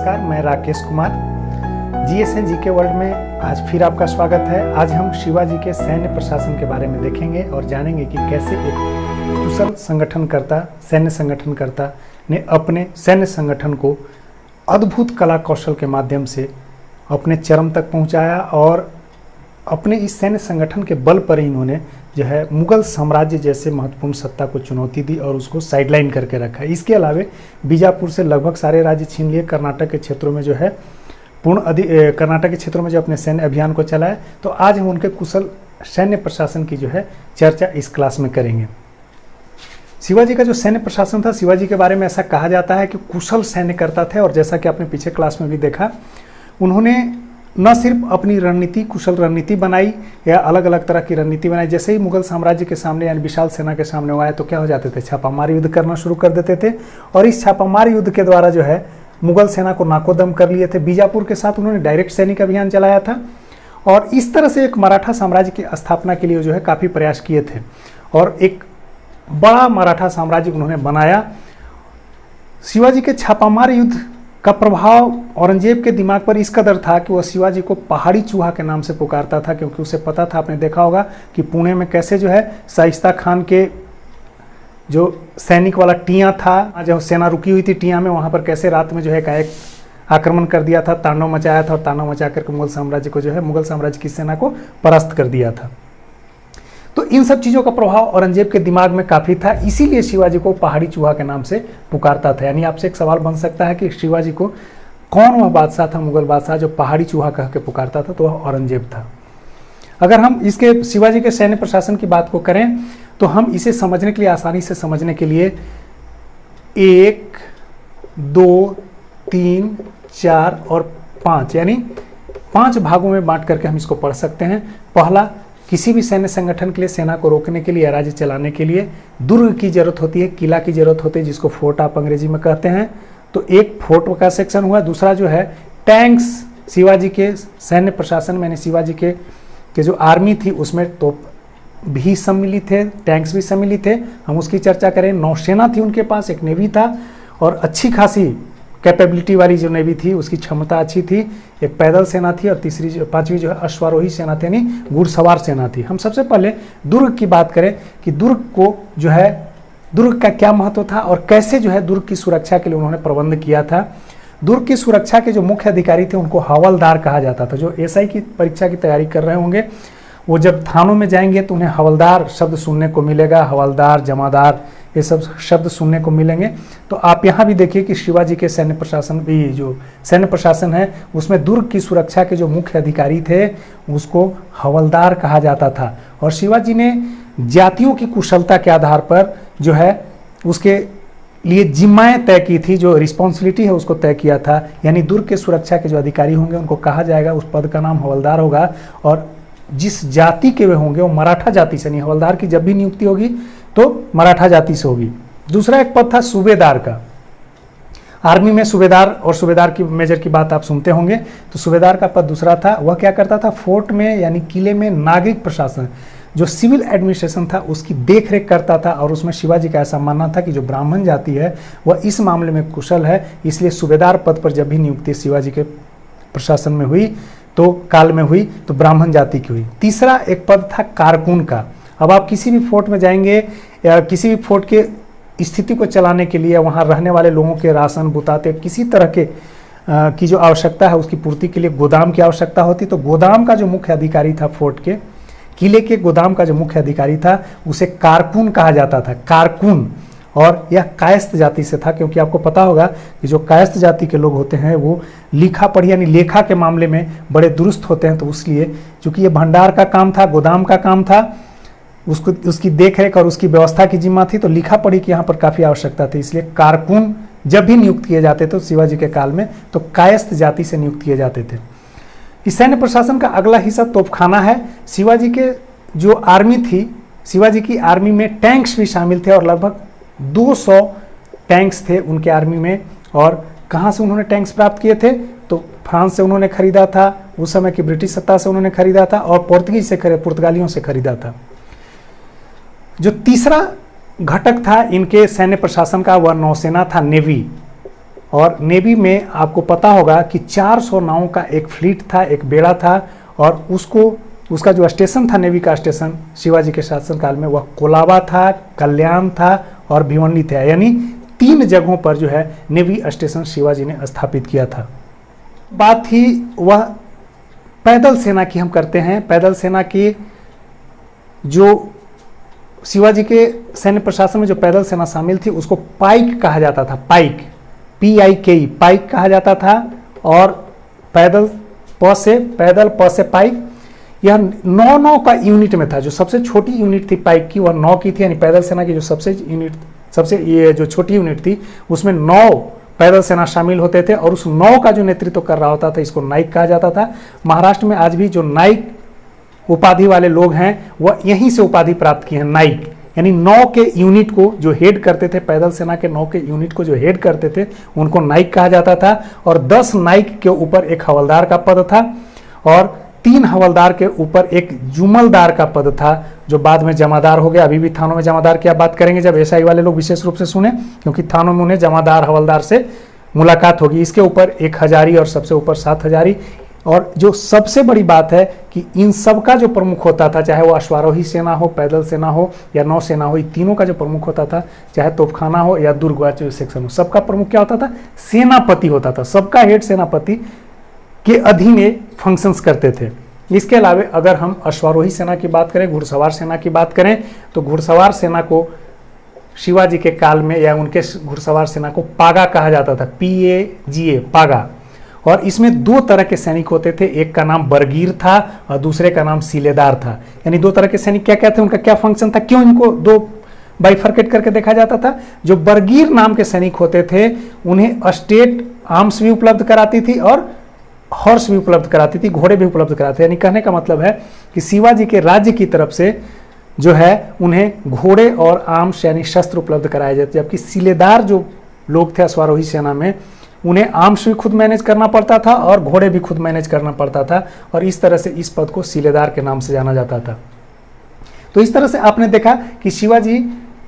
नमस्कार, मैं Rakesh Kumar. GSN GK world में आज फिर आपका स्वागत है। आज हम शिवाजी के सैन्य प्रशासन के बारे में देखेंगे और जानेंगे कि कैसे एक कुशल सैन्य संगठनकर्ता ने अपने सैन्य संगठन को अद्भुत कला कौशल के माध्यम से अपने चरम तक पहुंचाया और अपने इस सैन्य संगठन के बल पर इन्होंने जो है मुगल साम्राज्य जैसे महत्वपूर्ण सत्ता को चुनौती दी और उसको साइडलाइन करके रखा। इसके अलावा बीजापुर से लगभग सारे राज्य छीन लिए। कर्नाटक के क्षेत्रों में जो है कर्नाटक के क्षेत्रों में जो अपने सैन्य अभियान को चलाया। तो आज हम उनके कुशल सैन्य प्रशासन की जो है चर्चा इस क्लास में करेंगे। शिवाजी का जो सैन्य प्रशासन था, शिवाजी के बारे में ऐसा कहा जाता है कि कुशल सैन्यकर्ता थे। और जैसा कि आपने पीछे क्लास में भी देखा, उन्होंने न सिर्फ अपनी रणनीति कुशल रणनीति बनाई या अलग अलग तरह की रणनीति बनाई। जैसे ही मुगल साम्राज्य के सामने यानी विशाल सेना के सामने वो आए तो क्या हो जाते थे, छापामार युद्ध करना शुरू कर देते थे। और इस छापामार युद्ध के द्वारा जो है मुगल सेना को नाकोदम कर लिए थे। बीजापुर के साथ उन्होंने डायरेक्ट सैनिक अभियान चलाया था और इस तरह से एक मराठा साम्राज्य की स्थापना के लिए जो है काफ़ी प्रयास किए थे और एक बड़ा मराठा साम्राज्य उन्होंने बनाया। शिवाजी के छापामार युद्ध का प्रभाव औरंगजेब के दिमाग पर इस कदर था कि वह शिवाजी को पहाड़ी चूहा के नाम से पुकारता था, क्योंकि उसे पता था, आपने देखा होगा कि पुणे में कैसे जो है शाइस्ता खान के जो सैनिक वाला टिया था, जब सेना रुकी हुई थी टिया में, वहाँ पर कैसे रात में जो है एकाएक आक्रमण कर दिया था, तांडव मचाया था और तांडव मचा करके मुगल साम्राज्य को जो है मुगल साम्राज्य की सेना को परास्त कर दिया था। तो इन सब चीज़ों का प्रभाव औरंगजेब के दिमाग में काफ़ी था, इसीलिए शिवाजी को पहाड़ी चूहा के नाम से पुकारता था। यानी आपसे एक सवाल बन सकता है कि शिवाजी को कौन वह बादशाह था, मुगल बादशाह, जो पहाड़ी चूहा कह के पुकारता था? तो वह औरंगजेब था। अगर हम इसके शिवाजी के सैन्य प्रशासन की बात को करें तो हम इसे समझने के लिए, आसानी से समझने के लिए 1, 2, 3, 4 और 5 यानी 5 भागों में बांट करके हम इसको पढ़ सकते हैं। पहला, किसी भी सैन्य संगठन के लिए, सेना को रोकने के लिए या राज्य चलाने के लिए दुर्ग की जरूरत होती है, किला की जरूरत होती है, जिसको फोर्ट आप अंग्रेजी में कहते हैं। तो एक फोर्ट का सेक्शन हुआ। दूसरा जो है टैंक्स, शिवाजी के सैन्य प्रशासन में शिवाजी के जो आर्मी थी उसमें तोप भी सम्मिलित थे, टैंक्स भी सम्मिलित थे, हम उसकी चर्चा करें। नौसेना थी उनके पास, एक नेवी था और अच्छी खासी कैपेबिलिटी वाली जो नेवी थी उसकी क्षमता अच्छी थी। एक पैदल सेना थी और पांचवी जो है अश्वारोही सेना थी, यानी घुड़सवार सेना थी। हम सबसे पहले दुर्ग की बात करें कि दुर्ग को जो है दुर्ग का क्या महत्व था और कैसे जो है दुर्ग की सुरक्षा के लिए उन्होंने प्रबंध किया था। दुर्ग की सुरक्षा के जो मुख्य अधिकारी थे उनको हवलदार कहा जाता था। जो एसआई की परीक्षा की तैयारी कर रहे होंगे वो जब थानों में जाएंगे तो उन्हें हवलदार शब्द सुनने को मिलेगा। हवलदार, जमादार, ये सब शब्द सुनने को मिलेंगे। तो आप यहाँ भी देखिए कि शिवाजी के सैन्य प्रशासन भी, जो सैन्य प्रशासन है उसमें दुर्ग की सुरक्षा के जो मुख्य अधिकारी थे उसको हवलदार कहा जाता था। और शिवाजी ने जातियों की कुशलता के आधार पर जो है उसके लिए जिम्माएं तय की थी, जो रिस्पॉन्सिबिलिटी है उसको तय किया था। यानी दुर्ग के सुरक्षा के जो अधिकारी होंगे उनको कहा जाएगा, उस पद का नाम हवलदार होगा। और जिस जाति के वे होंगे वो मराठा जाति से, नहीं, हवलदार की जब भी नियुक्ति होगी तो मराठा जाति से होगी। दूसरा एक पद था सूबेदार का। आर्मी में सूबेदार और सूबेदार की मेजर की बात आप सुनते होंगे। तो सूबेदार का पद दूसरा था। वह क्या करता था, फोर्ट में यानी किले में नागरिक प्रशासन, जो सिविल एडमिनिस्ट्रेशन था उसकी देखरेख करता था। और उसमें शिवाजी का ऐसा मानना था कि जो ब्राह्मण जाति है वह इस मामले में कुशल है, इसलिए सूबेदार पद पर जब भी नियुक्ति शिवाजी के प्रशासन में हुई तो काल में हुई तो ब्राह्मण जाति की हुई। तीसरा एक पद था कारकुन का। अब आप किसी भी फोर्ट में जाएंगे या किसी भी फोर्ट के स्थिति को चलाने के लिए, वहाँ रहने वाले लोगों के राशन बुताते, किसी तरह के की जो आवश्यकता है उसकी पूर्ति के लिए गोदाम की आवश्यकता होती। तो गोदाम का जो मुख्य अधिकारी था, फोर्ट के किले के गोदाम का जो मुख्य अधिकारी था उसे कारकुन कहा जाता था। कारकुन, और यह कायस्थ जाति से था, क्योंकि आपको पता होगा कि जो कायस्थ जाति के लोग होते हैं वो लिखा पढ़ी यानी लेखा के मामले में बड़े दुरुस्त होते हैं। तो इसलिए चूंकि ये भंडार का काम था, गोदाम का काम था, उसको उसकी देखरेख और उसकी व्यवस्था की जिम्मा थी, तो लिखा पढ़ी की यहाँ पर काफ़ी आवश्यकता थी। इसलिए कारकुन जब भी नियुक्त किए जाते थे शिवाजी के काल में तो कायस्थ जाति से नियुक्त किए जाते थे। इस सैन्य प्रशासन का अगला हिस्सा तोपखाना है। शिवाजी के जो आर्मी थी, शिवाजी की आर्मी में टैंक्स भी शामिल थे और लगभग 200 टैंक्स थे उनके आर्मी में। और कहाँ से उन्होंने टैंक्स प्राप्त किए थे? तो फ्रांस से उन्होंने खरीदा था, उस समय की ब्रिटिश सत्ता से उन्होंने खरीदा था और पुर्तगालियों से खरीदा था। जो तीसरा घटक था इनके सैन्य प्रशासन का वह नौसेना था, नेवी। और नेवी में आपको पता होगा कि 400 नावों का एक फ्लीट था, एक बेड़ा था, और उसका जो स्टेशन था, नेवी का स्टेशन शिवाजी के शासनकाल में, वह कोलाबा था, कल्याण था और भिवंडी था। यानी 3 जगहों पर जो है नेवी स्टेशन शिवाजी ने स्थापित किया था। बात ही वह पैदल सेना की हम करते हैं। पैदल सेना की जो शिवाजी के सैन्य प्रशासन में जो पैदल सेना शामिल थी उसको पाइक कहा जाता था। पाइक, PIKE, पाइक कहा जाता था। और पैदल, प से पाइक, यह 9 का यूनिट में था। जो सबसे छोटी यूनिट थी पाइक की वह 9 की थी, यानी पैदल सेना की जो जो छोटी यूनिट थी उसमें 9 पैदल सेना शामिल होते थे, और उस 9 का जो नेतृत्व कर रहा होता था इसको नाइक कहा जाता था। महाराष्ट्र में आज भी जो नाइक उपाधि वाले लोग हैं वह यहीं से उपाधि प्राप्त किए हैं, नाइक। यानी 9 के यूनिट को जो हेड करते थे, पैदल सेना के 9 के यूनिट को जो हेड करते थे उनको नाइक कहा जाता था। और 10 नाइक के ऊपर एक हवलदार का पद था, और 3 हवलदार के ऊपर एक जुमलदार का पद था, जो बाद में जमादार हो गया। अभी भी थानों में जमादार की आप बात करेंगे जब SI वाले लोग विशेष रूप से सुने, क्योंकि थानों में उन्हें जमादार हवलदार से मुलाकात होगी। इसके ऊपर 1 हजारी और सबसे ऊपर 7 हजारी। और जो सबसे बड़ी बात है कि इन सब का जो प्रमुख होता था, चाहे वो अश्वारोही सेना हो, पैदल सेना हो या नौसेना हो, इन तीनों का जो प्रमुख होता था, चाहे तोपखाना हो या दुर्ग सेक्शन हो, सबका प्रमुख क्या होता था? सेनापति होता था। सबका हेड सेनापति के अधीन ये फंक्शंस करते थे। इसके अलावा अगर हम अश्वारोही सेना की बात करें, घुड़सवार सेना की बात करें, तो घुड़सवार सेना को शिवाजी के काल में या उनके घुड़सवार सेना को पागा कहा जाता था, PAGA, पागा। और इसमें 2 तरह के सैनिक होते थे, एक का नाम बरगीर था और दूसरे का नाम सीलेदार था। यानी 2 तरह के सैनिक क्या क्या थे, उनका क्या फंक्शन था, क्यों इनको 2 बाइफर्केट करके देखा जाता था? जो बरगीर नाम के सैनिक होते थे उन्हें स्टेट आर्म्स भी उपलब्ध कराती थी और हॉर्स भी उपलब्ध कराती थी, घोड़े भी उपलब्ध कराते। यानी कहने का मतलब है कि शिवाजी के राज्य की तरफ से जो है उन्हें घोड़े और आर्म्स यानी शस्त्र उपलब्ध कराए जाते। जबकि सीलेदार जो लोग थे अश्वारोही सेना में, उन्हें आर्म्स भी खुद मैनेज करना पड़ता था और घोड़े भी खुद मैनेज करना पड़ता था, और इस तरह से इस पद को सीलेदार के नाम से जाना जाता था। तो इस तरह से आपने देखा कि शिवाजी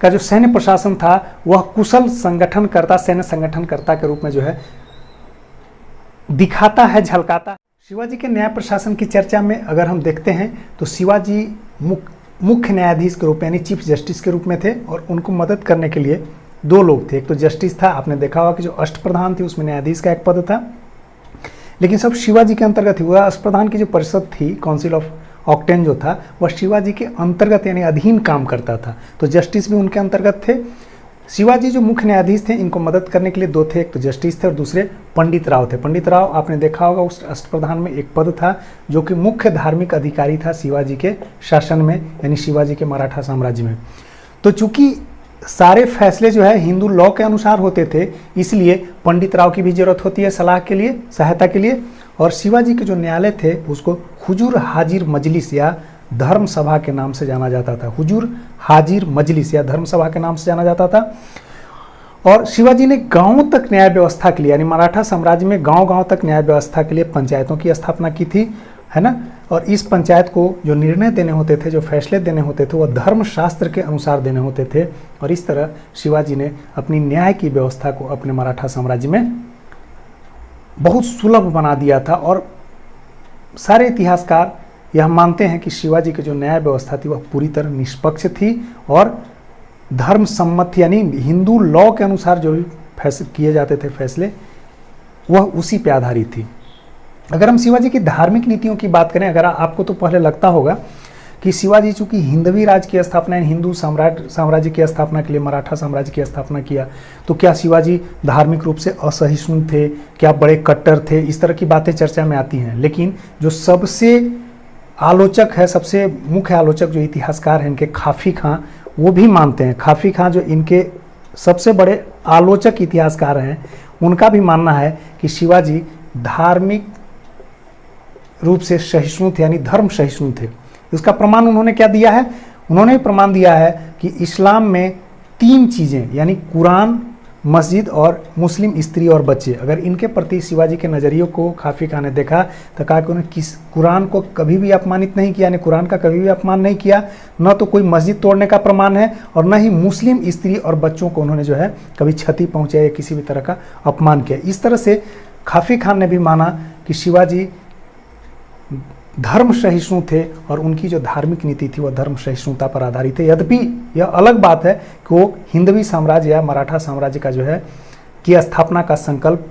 का जो सैन्य प्रशासन था वह कुशल संगठनकर्ता, सैन्य संगठनकर्ता के रूप में जो है दिखाता है, झलकाता। शिवाजी के न्याय प्रशासन की चर्चा में अगर हम देखते हैं तो शिवाजी मुख्य न्यायाधीश के रूप में यानी चीफ जस्टिस के रूप में थे, और उनको मदद करने के लिए 2 लोग थे। एक तो जस्टिस था, आपने देखा होगा कि जो अष्टप्रधान थी उसमें न्यायाधीश का एक पद था, लेकिन सब शिवाजी के अंतर्गत ही हुआ। अष्टप्रधान की जो परिषद थी, काउंसिल ऑफ ऑक्टेन जो था, वह शिवाजी के अंतर्गत यानी अधीन काम करता था, तो जस्टिस भी उनके अंतर्गत थे। शिवाजी जो मुख्य न्यायाधीश थे इनको मदद करने के लिए 2 थे, एक तो जस्टिस थे और दूसरे पंडित राव थे। पंडित राव आपने देखा होगा उस अष्टप्रधान में एक पद था जो कि मुख्य धार्मिक अधिकारी था शिवाजी के शासन में, यानी शिवाजी के मराठा साम्राज्य में। तो चूंकि सारे फैसले जो है हिंदू लॉ के अनुसार होते थे, इसलिए पंडित राव की भी जरूरत होती है सलाह के लिए, सहायता के लिए। और शिवाजी के जो न्यायालय थे उसको हुजूर हाजिर मजलिस या धर्म सभा के नाम से जाना जाता था। हुजूर हाजिर मजलिस या धर्म सभा के नाम से जाना जाता था। और शिवाजी ने गांवों तक न्याय व्यवस्था के लिए, यानी मराठा साम्राज्य में गांव-गांव तक न्याय व्यवस्था के लिए पंचायतों की स्थापना की थी, है ना। और इस पंचायत को जो निर्णय देने होते थे, जो फैसले देने होते थे, वह धर्मशास्त्र के अनुसार देने होते थे। और इस तरह शिवाजी ने अपनी न्याय की व्यवस्था को अपने मराठा साम्राज्य में बहुत सुलभ बना दिया था। और सारे इतिहासकार यह मानते हैं कि शिवाजी की जो न्याय व्यवस्था थी वह पूरी तरह निष्पक्ष थी और धर्म सम्मत थी, यानी हिंदू लॉ के अनुसार जो भी फैसले किए जाते थे फैसले, वह उसी पे आधारित थी। अगर हम शिवाजी की धार्मिक नीतियों की बात करें, अगर आपको तो पहले लगता होगा कि शिवाजी चूंकि हिंदवी राज की स्थापना, हिंदू साम्राज्य की स्थापना के लिए मराठा साम्राज्य की स्थापना किया, तो क्या शिवाजी धार्मिक रूप से असहिष्णु थे, क्या बड़े कट्टर थे, इस तरह की बातें चर्चा में आती हैं। लेकिन जो सबसे आलोचक है, सबसे मुख्य आलोचक जो इतिहासकार हैं इनके, खाफी खां, वो भी मानते हैं, खाफी खां जो इनके सबसे बड़े आलोचक इतिहासकार हैं, उनका भी मानना है कि शिवाजी धार्मिक रूप से सहिष्णु थे, यानी धर्म सहिष्णु थे। इसका प्रमाण उन्होंने क्या दिया है? उन्होंने प्रमाण दिया है कि इस्लाम में 3 चीज़ें, यानी कुरान, मस्जिद और मुस्लिम स्त्री और बच्चे, अगर इनके प्रति शिवाजी के नज़रियों को काफ़ी खान ने देखा तो कहा कि उन्होंने कुरान को कभी भी अपमानित नहीं किया, यानी कुरान का कभी भी अपमान नहीं किया, न तो कोई मस्जिद तोड़ने का प्रमाण है और न ही मुस्लिम स्त्री और बच्चों को उन्होंने जो है कभी क्षति पहुँचाई या किसी भी तरह का अपमान किया। इस तरह से काफ़ी खान ने भी माना कि शिवाजी धर्म सहिष्णु थे और उनकी जो धार्मिक नीति थी वह धर्म सहिष्णुता पर आधारित है। यद्यपि यह अलग बात है कि वो हिंदवी साम्राज्य या मराठा साम्राज्य का जो है की स्थापना का संकल्प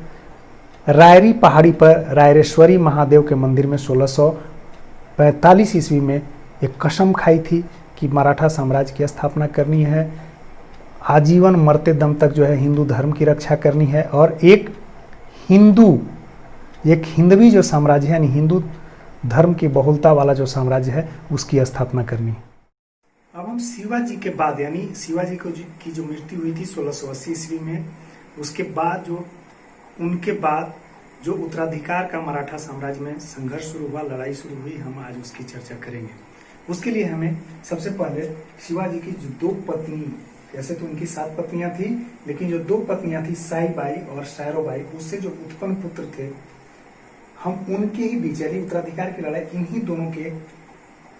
रायरी पहाड़ी पर रायरेश्वरी महादेव के मंदिर में 1645 ईस्वी में एक कसम खाई थी कि मराठा साम्राज्य की स्थापना करनी है, आजीवन मरते दम तक जो है हिंदू धर्म की रक्षा करनी है और एक हिंदवी जो साम्राज्य है यानी हिंदू धर्म की बहुलता वाला जो साम्राज्य है उसकी स्थापना करनी। अब हम शिवाजी के बाद यानी शिवाजी की जो मृत्यु हुई थी 1680 ईस्वी में, उसके बाद उनके बाद जो उत्तराधिकार का मराठा साम्राज्य में संघर्ष शुरू हुआ, लड़ाई शुरू हुई, हम आज उसकी चर्चा करेंगे। उसके लिए हमें सबसे पहले शिवाजी की जो 2 पत्नी, वैसे तो उनकी 7 पत्नियां थी, लेकिन जो 2 पत्नियां थी साईबाई और सैरोबाई, उससे जो उत्पन्न पुत्र थे हम उनके ही बीच यानी उत्तराधिकार की लड़ाई इन्हीं दोनों के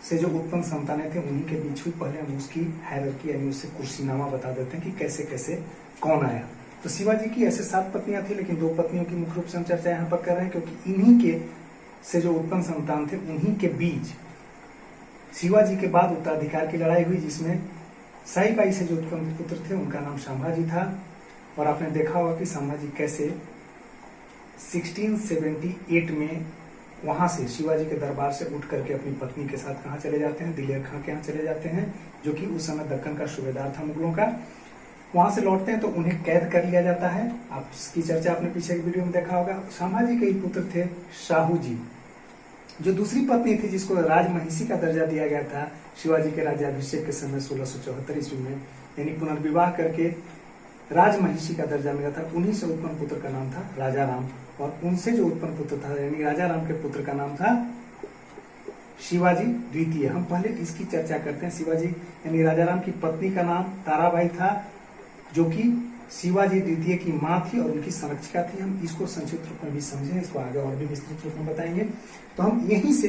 से जो उत्पन्न संतानें थे उन्हीं के बीच हुई। पहले हम उसकी हायरार्की यानी उससे कुर्सीनामा बता देते हैं कि कैसे कैसे कौन आया। तो शिवाजी की ऐसे 7 पत्नियां थी, लेकिन 2 पत्नियों की मुख्य रूप से हम चर्चा यहाँ पर कर रहे हैं क्योंकि इन्हीं के से जो उत्पन्न संतान थे उन्हीं के बीच शिवाजी के बाद उत्तराधिकार की लड़ाई हुई, जिसमें साईबाई से जो उत्पन्न पुत्र थे उनका नाम संभाजी था। और आपने देखा होगा कि संभाजी कैसे 1678 में वहां से शिवाजी के दरबार से उठ करके अपनी पत्नी के साथ कहाँ चले जाते हैं, दिलेर खां के यहाँ चले जाते हैं, जो कि उस समय दक्कन का सूबेदार था मुगलों का। वहां से लौटते हैं तो उन्हें कैद कर लिया जाता है। आप इसकी चर्चा अपने पीछे की वीडियो में देखा होगा। संभाजी के ही पुत्र थे शाहू जी। जो दूसरी पत्नी थी जिसको राजमहिषी का दर्जा दिया गया था शिवाजी के राज्याभिषेक के समय 1674 ईस्वी में, यानी पुनर्विवाह करके राजमहिषी का दर्जा मिला था, उन्हीं से उत्पन्न पुत्र का नाम था राजा राम। और उनसे जो उत्पन्न पुत्र था यानी राजा राम के पुत्र का नाम था शिवाजी द्वितीय। हम पहले इसकी चर्चा करते हैं। शिवाजी यानी राजा राम की पत्नी का नाम ताराबाई था, जो कि शिवाजी द्वितीय की मां थी और उनकी संरक्षिका थी। हम इसको संक्षिप्त रूप में भी समझें, इसको आगे और भी विस्तृत रूप में बताएंगे। तो हम यहीं से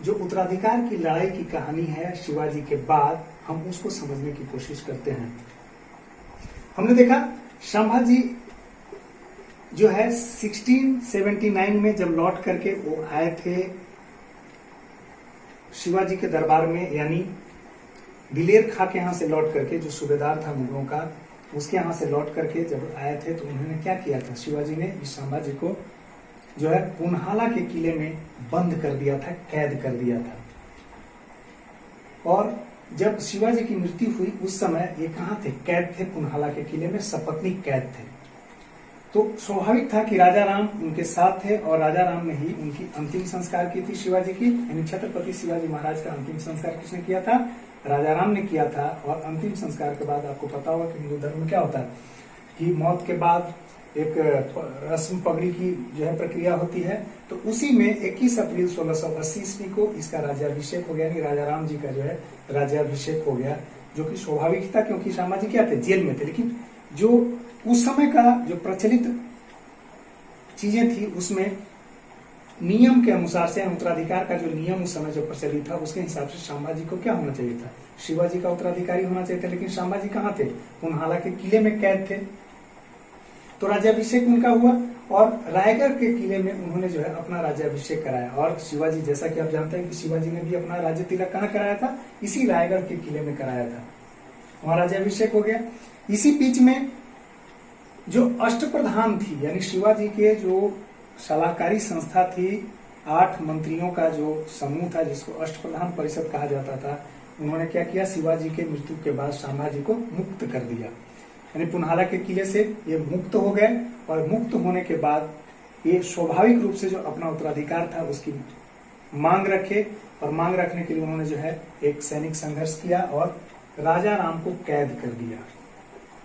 जो उत्तराधिकार की लड़ाई की कहानी है शिवाजी के बाद, हम उसको समझने की कोशिश करते हैं। हमने देखा संभाजी जो है 1679 में जब लौट करके वो आए थे शिवाजी के दरबार में, यानी दिलेर खां के यहाँ से लौट करके, जो सूबेदार था मुगलों का, उसके यहाँ से लौट करके जब आए थे तो उन्होंने क्या किया था, शिवाजी ने इस संभाजी को जो है पुनहाला के किले में बंद कर दिया था, कैद कर दिया था। और जब शिवाजी की मृत्यु हुई उस समय ये कहाँ थे, कैद थे पुनहाला के किले में, सपत्नीक कैद थे। तो स्वाभाविक था कि राजा राम उनके साथ थे और राजा राम ने ही उनकी अंतिम संस्कार की थी शिवाजी की, यानी छत्रपति शिवाजी महाराज का अंतिम संस्कार किसने किया था, राजा राम ने किया था। और अंतिम संस्कार के बाद आपको पता होगा कि हिंदू धर्म में क्या होता है कि मौत के बाद एक रस्म पगड़ी की जो है प्रक्रिया होती है। तो उसी में 21 अप्रैल 1680 ईस्वी को इसका राज्याभिषेक हो गया, यानी राजा राम जी का जो है राज्याभिषेक हो गया, जो कि स्वाभाविक था क्योंकि संभाजी क्या थे, जेल में थे। लेकिन जो उस समय का जो प्रचलित चीजें थी उसमें नियम के अनुसार से, उत्तराधिकार का जो नियम उस समय जो प्रचलित था उसके हिसाब से संभाजी को क्या होना चाहिए था, शिवाजी का उत्तराधिकारी होना चाहिए था। लेकिन संभाजी कहाँ थे, पुनहाला के किले में कैद थे। तो राज्याभिषेक उनका हुआ और रायगढ़ के किले में उन्होंने जो है अपना राज्याभिषेक कराया। और शिवाजी, जैसा कि आप जानते हैं कि शिवाजी ने भी अपना राज्य तिलक कहाँ कराया था, इसी रायगढ़ के किले में कराया था, वहां राज्याभिषेक हो गया। इसी बीच में जो अष्टप्रधान थी, यानी शिवाजी के जो सलाहकारी संस्था थी, 8 मंत्रियों का जो समूह था जिसको अष्टप्रधान परिषद कहा जाता था, उन्होंने क्या किया, शिवाजी के मृत्यु के बाद संभाजी को मुक्त कर दिया, यानी पुनहाला के किले से ये मुक्त हो गए। और मुक्त होने के बाद ये स्वाभाविक रूप से जो अपना उत्तराधिकार था उसकी मांग रखे, और मांग रखने के लिए उन्होंने जो है एक सैनिक संघर्ष किया और राजा राम को कैद कर दिया।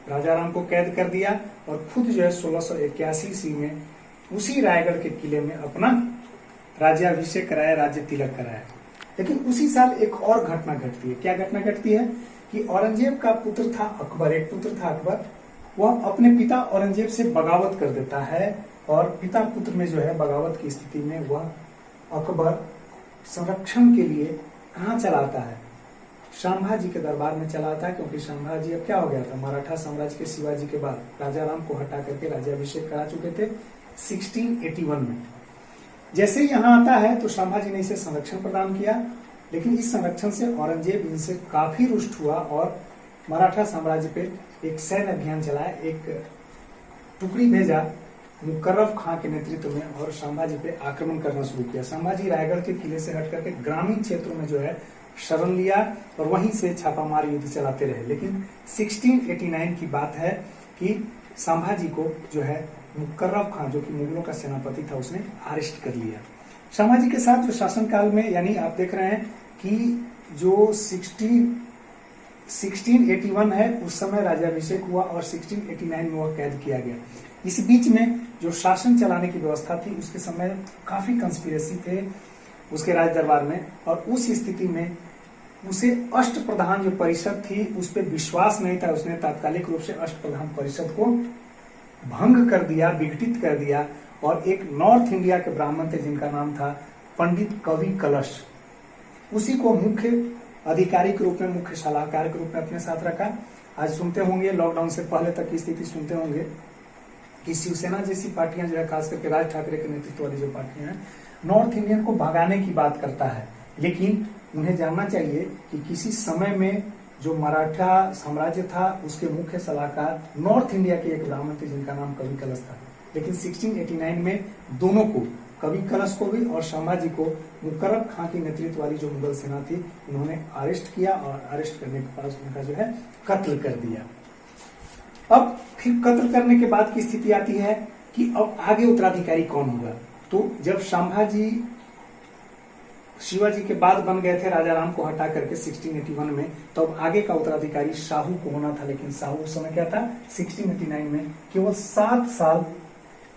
राजा राम को कैद कर दिया और खुद जो है 1681 ईस्वी में उसी रायगढ़ के किले में अपना राज्याभिषेक कराया, राज्य तिलक कराया। लेकिन उसी साल एक और घटना घटती है। क्या घटना घटती है कि औरंगजेब का पुत्र था अकबर, एक पुत्र था अकबर, वह अपने पिता औरंगजेब से बगावत कर देता है और पिता पुत्र में जो है बगावत की स्थिति में वह अकबर संरक्षण के लिए कहाँ चला आता है, संभाजी के दरबार में चला आता है, क्योंकि संभाजी अब क्या हो गया था, मराठा साम्राज्य के शिवाजी के बाद राजा राम को हटा करके राज्याभिषेक करा चुके थे 1681 में। जैसे ही यहाँ आता है तो संभाजी ने इसे संरक्षण प्रदान किया, लेकिन इस संरक्षण से औरंगजेब इनसे काफी रुष्ट हुआ और मराठा साम्राज्य पे एक सैन्य अभियान चलाया, एक टुकड़ी भेजा मुकर्रब खां के नेतृत्व में और संभाजी पे आक्रमण करना शुरू किया। संभाजी रायगढ़ के किले से हट करके ग्रामीण क्षेत्रों में जो है शरण लिया और वहीं से छापामार युद्ध चलाते रहे। लेकिन 1689 की बात है कि संभाजी को जो है मुकर्रब खां, जो कि मुगलों का सेनापति था, उसने अरेस्ट कर लिया। संभाजी के साथ जो शासनकाल में, यानी आप देख रहे हैं कि जो 1681 है उस समय राज्याभिषेक हुआ और 1689 में वह कैद किया गया। इस बीच में जो शासन चलाने की व्यवस्था थी उसके समय काफी कंस्पिरेसी थे उसके राज दरबार में, और उस स्थिति में उसे अष्टप्रधान जो परिषद थी उस पर विश्वास नहीं था। उसने तात्कालिक रूप से अष्टप्रधान परिषद को भंग कर दिया, विघटित कर दिया, और एक नॉर्थ इंडिया के ब्राह्मण थे जिनका नाम था पंडित कवि कलश, उसी को मुख्य आधिकारिक रूप में, मुख्य सलाहकार के रूप में अपने साथ रखा। आज सुनते होंगे, लॉकडाउन से पहले तक की स्थिति सुनते होंगे कि शिवसेना जैसी पार्टियां जो है, खास करके राज ठाकरे के नेतृत्व वाली जो पार्टियां हैं, नॉर्थ इंडियन को भगाने की बात करता है। लेकिन उन्हें जानना चाहिए कि किसी समय में जो मराठा साम्राज्य था उसके मुख्य सलाहकार नॉर्थ इंडिया के एक ब्राह्मण थे जिनका नाम कवि कलश था। लेकिन 1689 में दोनों को, कवि कलश को भी और संभाजी को, मुकर्रब खां की नेतृत्व वाली जो मुगल सेना थी उन्होंने अरेस्ट किया और अरेस्ट करने के बाद उनका जो है कत्ल कर दिया। अब फिर कत्ल करने के बाद की स्थिति आती है कि अब आगे उत्तराधिकारी कौन होगा। तो जब संभाजी शिवाजी के बाद बन गए थे राजा राम को हटा करके 1681 में, तो अब आगे का उत्तराधिकारी शाहू को होना था। लेकिन शाहू उस समय क्या था, 1689 में केवल 7 साल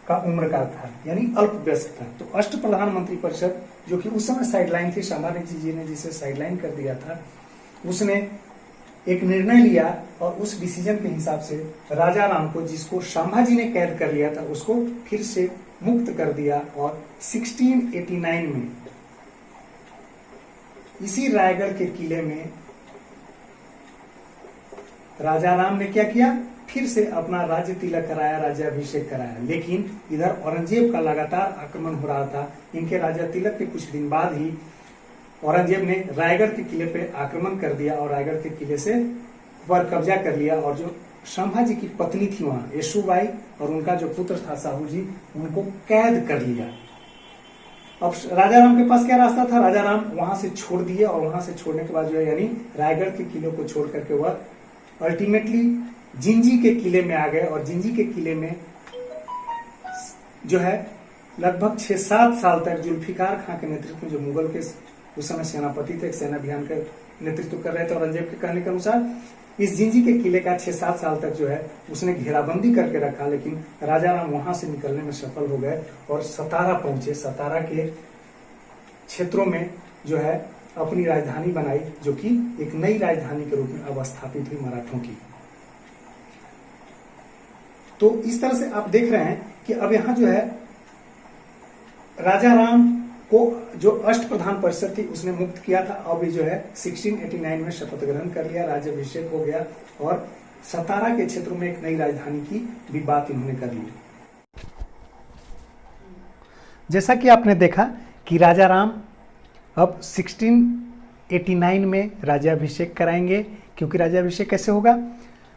का उम्र का था, यानी अल्पवयस्क था। तो अष्टप्रधान मंत्री परिषद, जो कि उस समय साइडलाइन थी, संभाजी जी ने जिसे साइडलाइन कर दिया था, उसने एक निर्णय लिया और उस डिसीजन के हिसाब से राजा राम को, जिसको संभाजी ने कैद कर लिया था, उसको फिर से मुक्त कर दिया। और 1689 में इसी रायगढ़ के किले में राजा राम ने क्या किया, फिर से अपना राज्य तिलक कराया, राज्याभिषेक कराया। लेकिन इधर औरंगजेब का लगातार आक्रमण हो रहा था। इनके राजा तिलक के कुछ दिन बाद ही औरंगजेब ने रायगढ़ के किले पे आक्रमण कर दिया और रायगढ़ के किले से पर कब्जा कर लिया। और जो संभाजी की पत्नी थी वहां, येसुबाई, और उनका जो पुत्र था साहू जी, उनको कैद कर लिया। अब राजा राम के पास क्या रास्ता था, राजा राम वहां से छोड़ दिए, और वहां से छोड़ने के बाद जो है, यानी रायगढ़ के किले को छोड़ करके वह अल्टीमेटली जिंजी के किले में आ गए। और जिंजी के किले में जो है लगभग 6-7 साल तक जुल्फिकार खां के नेतृत्व में, जो मुगल के उस समय सेनापति थे, एक सेना अभियान का नेतृत्व कर रहे थे औरंगजेब के कहने के अनुसार, इस जिंजी के किले का 6-7 साल तक जो है उसने घेराबंदी करके रखा। लेकिन राजा राम वहां से निकलने में सफल हो गए और सतारा पहुंचे। सतारा के क्षेत्रों में जो है अपनी राजधानी बनाई, जो कि एक नई राजधानी के रूप में अब स्थापित हुई मराठों की। तो इस तरह से आप देख रहे हैं कि अब यहां जो है राजा राम को जो अष्टप्रधान परिषद थी उसने मुक्त किया था। अब जो है 1689 में शपथ ग्रहण कर लिया, राज्याभिषेक हो गया और सतारा के क्षेत्र में एक नई राजधानी की भी बात इन्होंने कर ली। जैसा कि आपने देखा कि राजा राम अब 1689 में राज्याभिषेक कराएंगे। क्योंकि राज्याभिषेक कैसे होगा,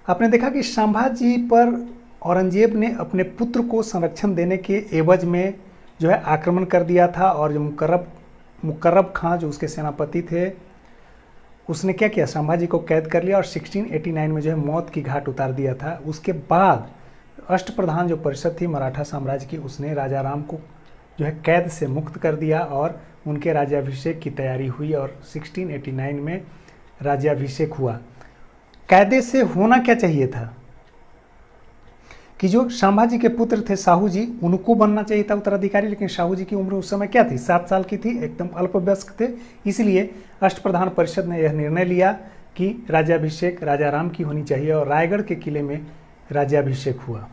आपने देखा कि संभाजी पर औरंगजेब ने अपने पुत्र को संरक्षण देने के एवज में जो है आक्रमण कर दिया था। और जो मुकर्रब खां जो उसके सेनापति थे, उसने क्या किया, संभाजी को कैद कर लिया और 1689 में जो है मौत की घाट उतार दिया था। उसके बाद अष्टप्रधान जो परिषद थी मराठा साम्राज्य की, उसने राजा राम को जो है कैद से मुक्त कर दिया और उनके राज्याभिषेक की तैयारी हुई और 1689 में राज्याभिषेक हुआ। कैदे से होना क्या चाहिए था कि जो संभाजी के पुत्र थे साहू जी, उनको बनना चाहिए था उत्तराधिकारी। लेकिन साहू जी की उम्र उस समय क्या थी, 7 साल की थी, एकदम अल्पवयस्क थे। इसलिए अष्टप्रधान परिषद ने यह निर्णय लिया कि राज्याभिषेक राजा राम की होनी चाहिए और रायगढ़ के किले में राज्याभिषेक हुआ।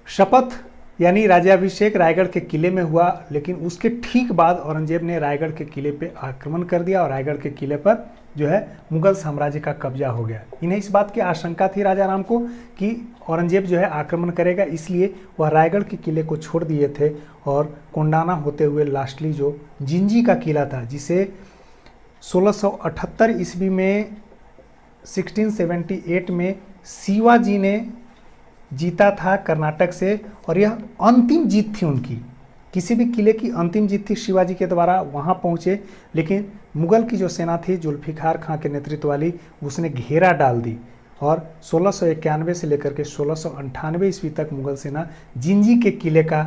शपथ यानी राज्याभिषेक रायगढ़ के किले में हुआ, लेकिन उसके ठीक बाद औरंगजेब ने रायगढ़ के किले पे आक्रमण कर दिया और रायगढ़ के किले पर जो है मुगल साम्राज्य का कब्जा हो गया। इन्हें इस बात की आशंका थी राजा राम को कि औरंगजेब जो है आक्रमण करेगा, इसलिए वह रायगढ़ के किले को छोड़ दिए थे और कोंडाना होते हुए लास्टली जो जिंजी का किला था, जिसे 1678 ईस्वी में 1678 में शिवाजी ने जीता था कर्नाटक से, और यह अंतिम जीत थी उनकी। किसी भी किले की अंतिम जीत थी शिवाजी के द्वारा। वहां पहुंचे, लेकिन मुगल की जो सेना थी जुल्फिकार खां के नेतृत्व वाली, उसने घेरा डाल दी और 1691 से लेकर के 1698 ईस्वी तक मुगल सेना जिंजी के किले का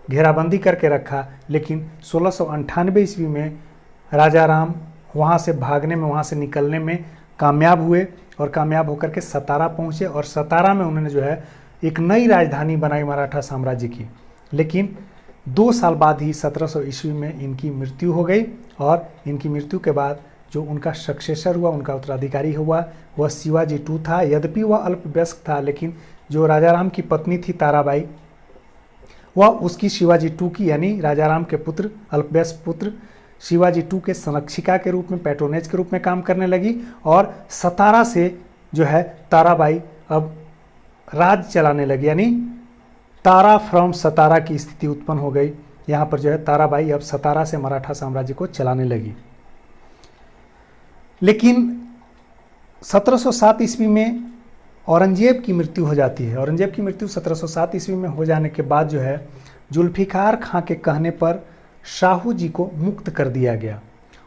घेराबंदी करके रखा। लेकिन 1698 ईस्वी में राजा राम वहाँ से भागने में, वहाँ से निकलने में कामयाब हुए और कामयाब होकर के सतारा पहुँचे और सतारा में उन्होंने जो है एक नई राजधानी बनाई मराठा साम्राज्य की। लेकिन 2 साल बाद ही 1700 ईस्वी में इनकी मृत्यु हो गई और इनकी मृत्यु के बाद जो उनका सक्सेसर हुआ, उनका उत्तराधिकारी हुआ, वह शिवाजी II था। यद्यपि वह अल्पवयस्क था, लेकिन जो राजा राम की पत्नी थी ताराबाई, वह उसकी शिवाजी II की यानी राजा राम के पुत्र, अल्पवयस्क पुत्र शिवाजी II के संरक्षिका के रूप में, पैट्रोनेज के रूप में काम करने लगी और सतारा से जो है ताराबाई अब राज चलाने लगी, यानी तारा फ्रॉम सतारा की स्थिति उत्पन्न हो गई। यहाँ पर जो है ताराबाई अब सतारा से मराठा साम्राज्य को चलाने लगी। लेकिन 1707 ईस्वी में औरंगजेब की मृत्यु हो जाती है। औरंगजेब की मृत्यु 1707 ईस्वी में हो जाने के बाद जो है जुल्फिकार खां के कहने पर शाहू जी को मुक्त कर दिया गया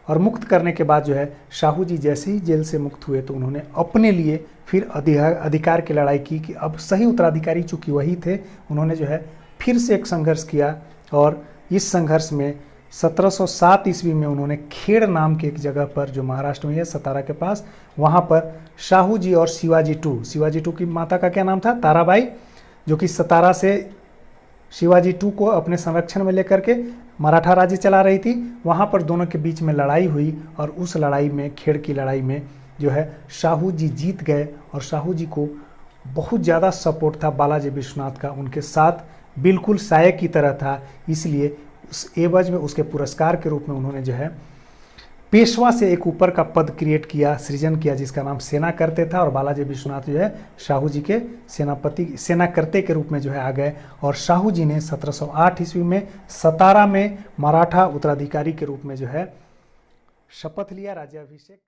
और मुक्त करने के बाद जो है शाहू जी जैसे ही जेल से मुक्त हुए तो उन्होंने अपने लिए फिर अधिकार की लड़ाई की कि अब सही उत्तराधिकारी चूंकि वही थे, उन्होंने जो है फिर से एक संघर्ष किया और इस संघर्ष में 1707 ईस्वी में उन्होंने खेड़ नाम के एक जगह पर जो महाराष्ट्र में है सतारा के पास, वहाँ पर शाहू जी और शिवाजी II की माता का क्या नाम था, ताराबाई, जो कि सतारा से शिवाजी II को अपने संरक्षण में लेकर के मराठा राज्य चला रही थी। वहाँ पर दोनों के बीच में लड़ाई हुई और उस लड़ाई में, खेड़ की लड़ाई में जो है शाहू जी जीत गए और शाहू जी को बहुत ज़्यादा सपोर्ट था बालाजी विश्वनाथ का, उनके साथ बिल्कुल साये की तरह था। इसलिए उस एवज में उसके पुरस्कार के रूप में उन्होंने जो है पेशवा से एक ऊपर का पद क्रिएट किया, सृजन किया, जिसका नाम सेना करते था और बालाजी विश्वनाथ जो है शाहू जी के सेना करते के रूप में जो है आ गए और शाहू जी ने 1708 ईस्वी में सतारा में मराठा उत्तराधिकारी के रूप में जो है शपथ लिया, राज्याभिषेक।